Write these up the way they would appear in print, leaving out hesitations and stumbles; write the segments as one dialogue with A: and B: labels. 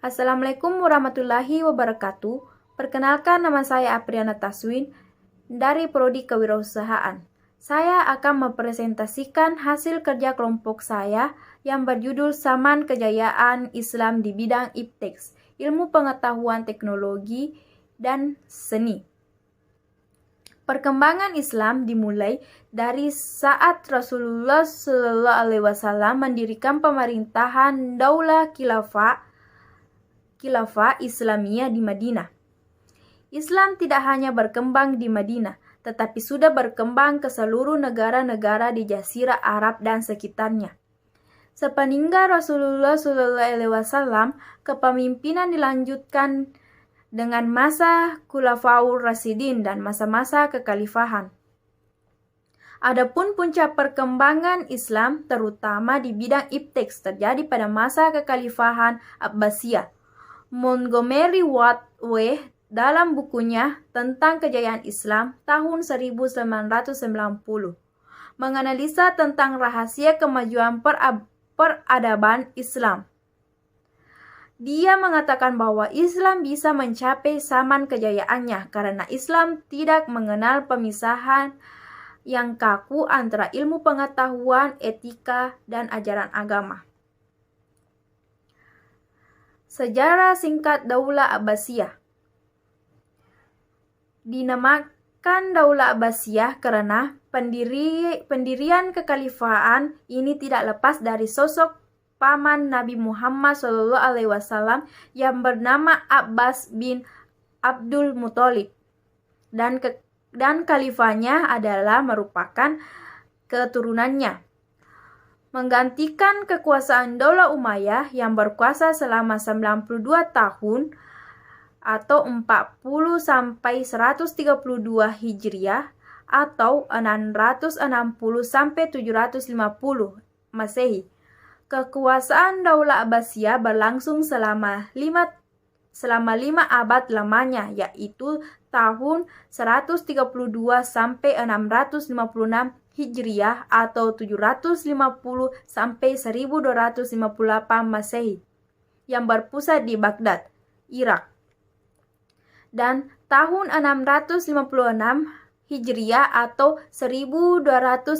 A: Assalamualaikum warahmatullahi wabarakatuh. Perkenalkan, nama saya Apriana Taswin dari Prodi Kewirausahaan. Saya akan mempresentasikan hasil kerja kelompok saya yang berjudul Zaman Kejayaan Islam di bidang Ipteks, Ilmu Pengetahuan Teknologi dan Seni. Perkembangan Islam dimulai dari saat Rasulullah SAW mendirikan pemerintahan Daulah Khilafah Islamiyah di Madinah. Islam tidak hanya berkembang di Madinah, tetapi sudah berkembang ke seluruh negara-negara di Jazirah Arab dan sekitarnya. Sepeninggal Rasulullah SAW, kepemimpinan dilanjutkan dengan masa Khulafaur Rasyidin dan masa-masa kekhalifahan. Adapun puncak perkembangan Islam, terutama di bidang ipteks, terjadi pada masa kekhalifahan Abbasiyah. Montgomery Watt W. dalam bukunya tentang kejayaan Islam tahun 1990 menganalisa tentang rahasia kemajuan peradaban Islam. Dia mengatakan bahwa Islam bisa mencapai zaman kejayaannya karena Islam tidak mengenal pemisahan yang kaku antara ilmu pengetahuan, etika, dan ajaran agama. Sejarah singkat Daulah Abbasiyah. Dinamakan Daulah Abbasiyah karena pendirian kekhalifahan ini tidak lepas dari sosok paman Nabi Muhammad SAW yang bernama Abbas bin Abdul Muthalib, dan khalifahnya adalah merupakan keturunannya. Menggantikan kekuasaan Daulah Umayyah yang berkuasa selama 92 tahun atau 40 sampai 132 Hijriah atau 660 sampai 750 Masehi. Kekuasaan Daulah Abbasiyah berlangsung selama 5 abad lamanya, yaitu tahun 132 sampai 656 Hijriah atau 750 sampai 1258 Masehi, yang berpusat di Baghdad, Irak. Dan tahun 656 Hijriah atau 1258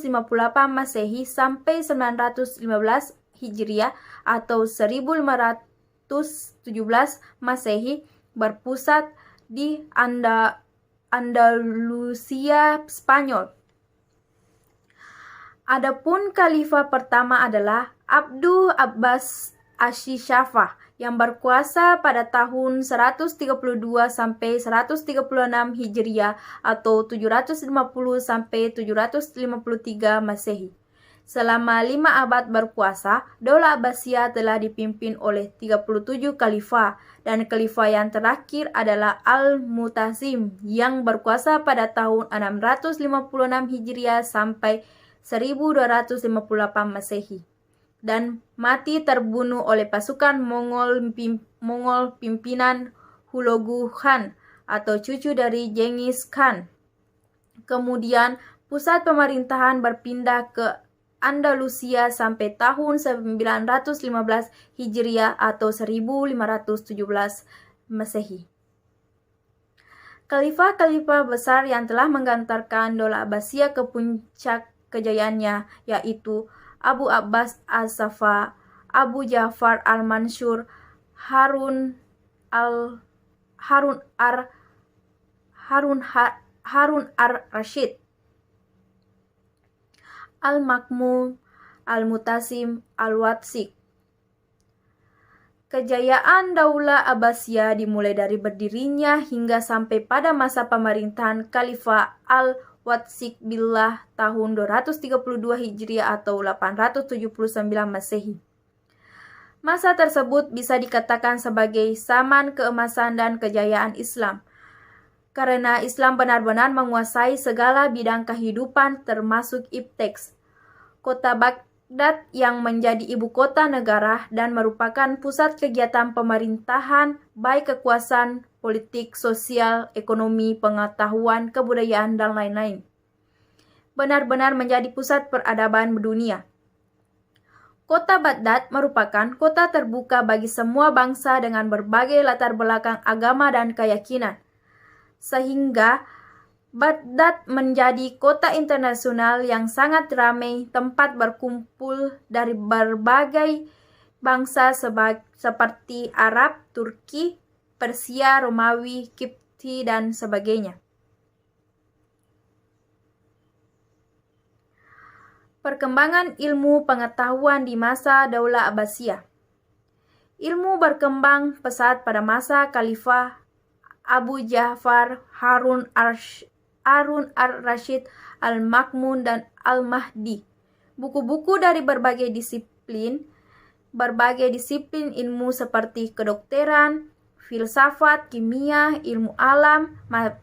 A: Masehi sampai 915 Hijriah atau 1517 Masehi berpusat di Andalusia, Spanyol. Adapun khalifah pertama adalah Abdul Abbas Asy-Syafah yang berkuasa pada tahun 132 sampai 136 Hijriah atau 750 sampai 753 Masehi. Selama 5 abad berkuasa, Daulah Abbasiyah telah dipimpin oleh 37 khalifah, dan khalifah yang terakhir adalah Al-Mu'tasim yang berkuasa pada tahun 656 Hijriah sampai 1258 Masehi, dan mati terbunuh oleh pasukan Mongol pimpinan Hulagu Khan atau cucu dari Genghis Khan. Kemudian pusat pemerintahan berpindah ke Andalusia sampai tahun 915 Hijriah atau 1517 Masehi. Khalifah-khalifah besar yang telah menggantarkan Daulah Abbasiyah ke puncak kejayaannya yaitu Abu Abbas As-Saffah, Abu Ja'far Al-Mansur, Harun ar-Rasyid, Al-Makmum, Al-Mu'tasim, Al-Watsiq. Kejayaan Daulah Abbasiyah dimulai dari berdirinya hingga sampai pada masa pemerintahan Khalifah Al-Watsiq Billah tahun 232 Hijriah atau 879 Masehi. Masa tersebut bisa dikatakan sebagai zaman keemasan dan kejayaan Islam, karena Islam benar-benar menguasai segala bidang kehidupan termasuk ipteks. Kota Baghdad yang menjadi ibu kota negara dan merupakan pusat kegiatan pemerintahan, baik kekuasaan, politik, sosial, ekonomi, pengetahuan, kebudayaan, dan lain-lain, benar-benar menjadi pusat peradaban dunia. Kota Baghdad merupakan kota terbuka bagi semua bangsa dengan berbagai latar belakang agama dan keyakinan, sehingga Baghdad menjadi kota internasional yang sangat ramai, tempat berkumpul dari berbagai bangsa seperti Arab, Turki, Persia, Romawi, Kipti, dan sebagainya. Perkembangan ilmu pengetahuan di masa Daulah Abbasiyah. Ilmu berkembang pesat pada masa Khalifah Abu Ja'far Harun ar-Rasyid al-Ma'mun dan al-Mahdi. Buku-buku dari berbagai disiplin ilmu seperti kedokteran, filsafat, kimia, ilmu alam,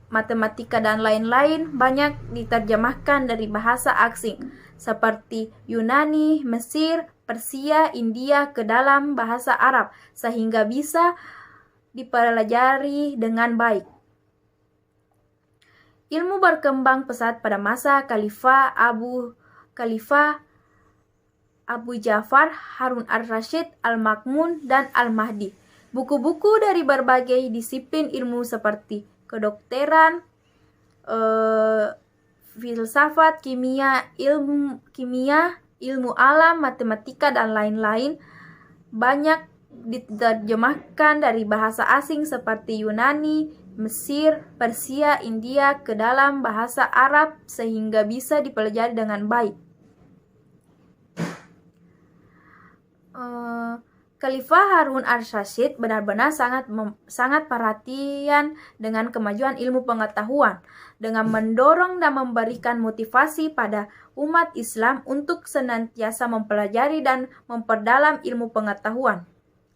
A: matematika, dan lain-lain banyak diterjemahkan dari bahasa asing seperti Yunani, Mesir, Persia, India ke dalam bahasa Arab sehingga bisa dipelajari dengan baik. Ilmu berkembang pesat pada masa Khalifah Abu Ja'far Harun ar-Rasyid al-Ma'mun dan al-Mahdi. Buku-buku dari berbagai disiplin ilmu seperti kedokteran, filsafat, ilmu alam, matematika, dan lain-lain banyak diterjemahkan dari bahasa asing seperti Yunani, Mesir, Persia, India ke dalam bahasa Arab sehingga bisa dipelajari dengan baik. Khalifah Harun ar-Rasyid benar-benar sangat perhatian dengan kemajuan ilmu pengetahuan, dengan mendorong dan memberikan motivasi pada umat Islam untuk senantiasa mempelajari dan memperdalam ilmu pengetahuan.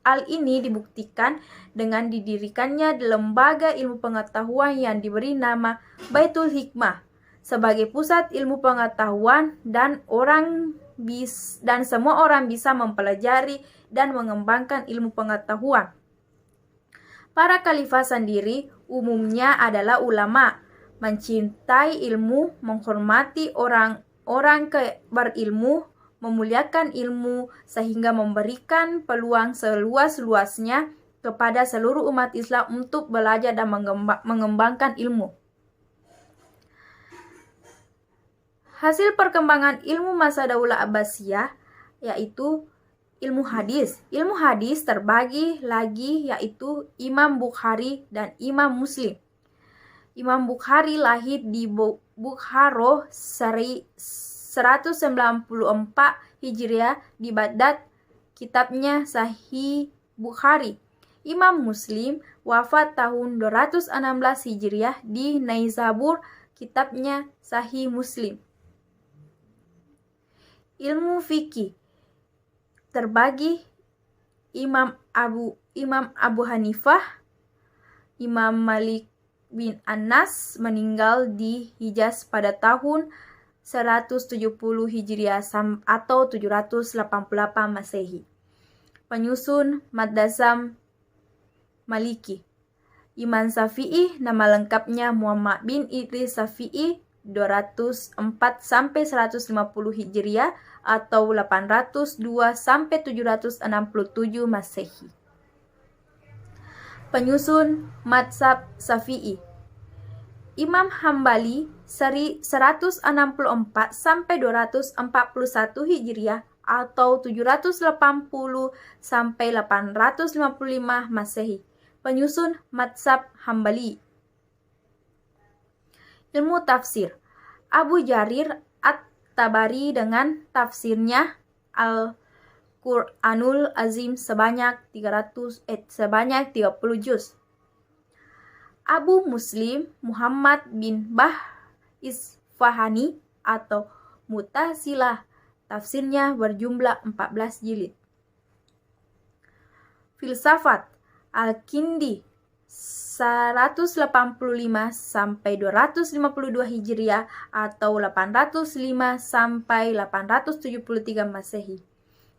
A: Hal ini dibuktikan dengan didirikannya lembaga ilmu pengetahuan yang diberi nama Baitul Hikmah sebagai pusat ilmu pengetahuan dan semua orang bisa mempelajari dan mengembangkan ilmu pengetahuan. Para khalifah sendiri umumnya adalah ulama, mencintai ilmu, menghormati orang berilmu, memuliakan ilmu, sehingga memberikan peluang seluas-luasnya kepada seluruh umat Islam untuk belajar dan mengembangkan ilmu. Hasil perkembangan ilmu masa Daulah Abbasiyah yaitu ilmu hadis. Ilmu hadis terbagi lagi yaitu Imam Bukhari dan Imam Muslim. Imam Bukhari lahir di Bukhara 194 Hijriah di Baghdad. Kitabnya Sahih Bukhari. Imam Muslim wafat tahun 216 Hijriah di Naisabur. Kitabnya Sahih Muslim. Ilmu fikih terbagi Imam Abu Hanifah, Imam Malik bin Anas meninggal di Hijaz pada tahun 170 Hijriah atau 788 Masehi. Penyusun Madrasah Maliki. Imam Syafi'i, nama lengkapnya Muhammad bin Idris Syafi'i, 204 sampai 150 Hijriah atau 802 sampai 767 Masehi. Penyusun Mazhab Syafi'i. Imam Hambali 164 sampai 241 Hijriah atau 780 sampai 855 Masehi. Penyusun Mazhab Hambali. Ilmu tafsir. Abu Jarir At-Tabari dengan tafsirnya Al-Qur'anul Azim sebanyak 30 juz. Abu Muslim Muhammad bin Bah Isfahani atau Mutazilah, tafsirnya berjumlah 14 jilid. Filsafat. Al-Kindi 185 sampai 252 Hijriah atau 805 sampai 873 Masehi.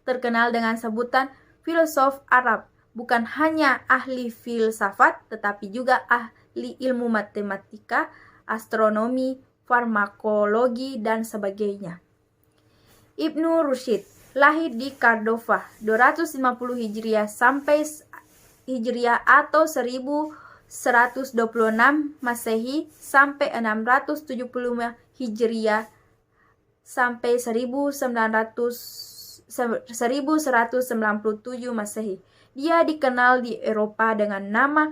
A: Terkenal dengan sebutan filosof Arab, bukan hanya ahli filsafat tetapi juga ahli ilmu matematika, astronomi, farmakologi dan sebagainya. Ibnu Rusyid Lahir di Cordova 250 Hijriah sampai Hijriah atau 1126 Masehi sampai 675 Hijriah sampai 1197 Masehi. Dia dikenal di Eropa dengan nama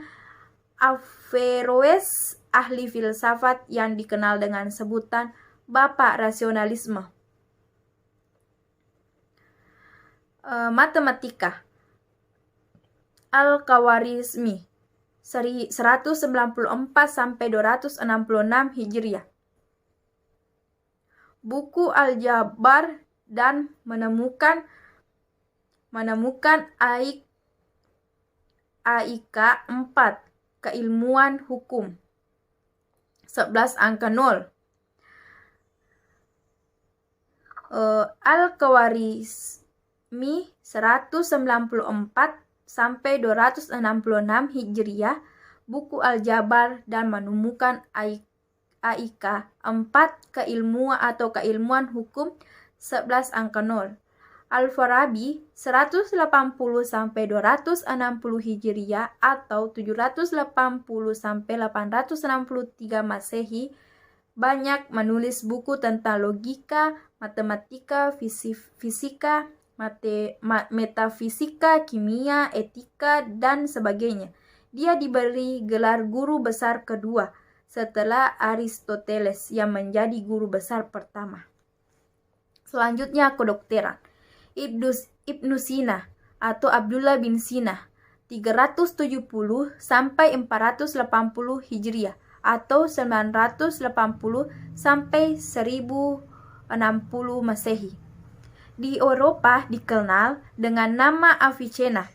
A: Averroes, ahli filsafat yang dikenal dengan sebutan Bapak Rasionalisme. Matematika. Al-Khawarizmi 194 sampai 266 Hijriah. Buku Al-Jabar dan menemukan Aika 4, keilmuan hukum 11 angka 0. Al-Khawarizmi 194 sampai 266 Hijriah, buku Al-Jabar dan menemukan Aika 4, keilmuan atau keilmuan hukum 11 angka 0. Al-Farabi 180 sampai 260 Hijriah atau 780 sampai 863 Masehi, banyak menulis buku tentang logika, matematika, fisika, metafisika, kimia, etika, dan sebagainya. Dia diberi gelar guru besar kedua setelah Aristoteles yang menjadi guru besar pertama. Selanjutnya kedokteran. Ibnu Sina atau Abdullah bin Sina 370 sampai 480 Hijriah atau 980 sampai 1060 Masehi. Di Eropa dikenal dengan nama Avicenna,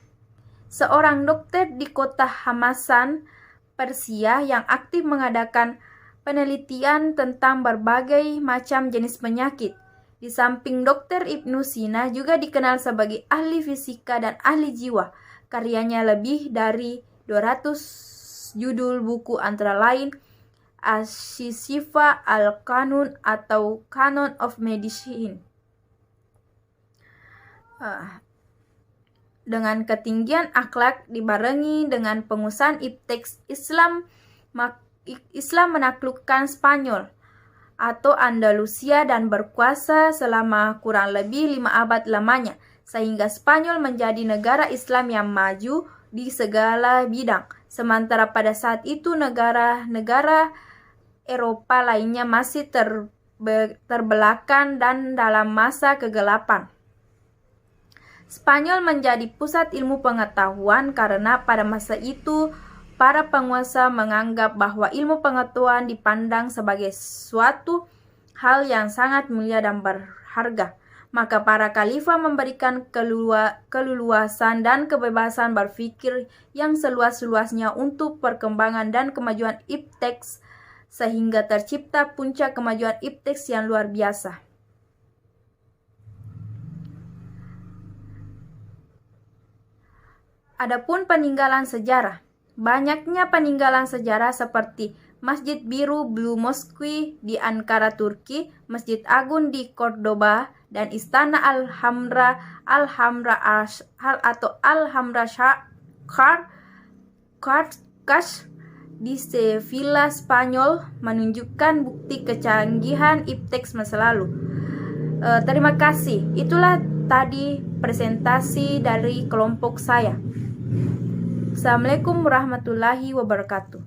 A: seorang dokter di kota Hamasan, Persia yang aktif mengadakan penelitian tentang berbagai macam jenis penyakit. Di samping Dr. Ibnu Sina juga dikenal sebagai ahli fisika dan ahli jiwa. Karyanya lebih dari 200 judul buku antara lain As-Shifa Al-Qanun atau Canon of Medicine. Dengan ketinggian akhlak dibarengi dengan pengusahaan ipteks Islam menaklukkan Spanyol atau Andalusia dan berkuasa selama kurang lebih 5 abad lamanya, sehingga Spanyol menjadi negara Islam yang maju di segala bidang. Sementara pada saat itu negara-negara Eropa lainnya masih terbelakang dan dalam masa kegelapan. Spanyol menjadi pusat ilmu pengetahuan karena pada masa itu para penguasa menganggap bahwa ilmu pengetahuan dipandang sebagai suatu hal yang sangat mulia dan berharga. Maka para khalifah memberikan keleluasan dan kebebasan berpikir yang seluas-luasnya untuk perkembangan dan kemajuan ipteks, sehingga tercipta puncak kemajuan ipteks yang luar biasa. Adapun peninggalan sejarah, banyaknya peninggalan sejarah seperti Masjid Biru Blue Mosque di Ankara, Turki, Masjid Agung di Cordoba, dan Istana Alhambra di Sevilla, Spanyol, menunjukkan bukti kecanggihan ipteks masa lalu. Terima kasih. Itulah tadi presentasi dari kelompok saya. Assalamualaikum warahmatullahi wabarakatuh.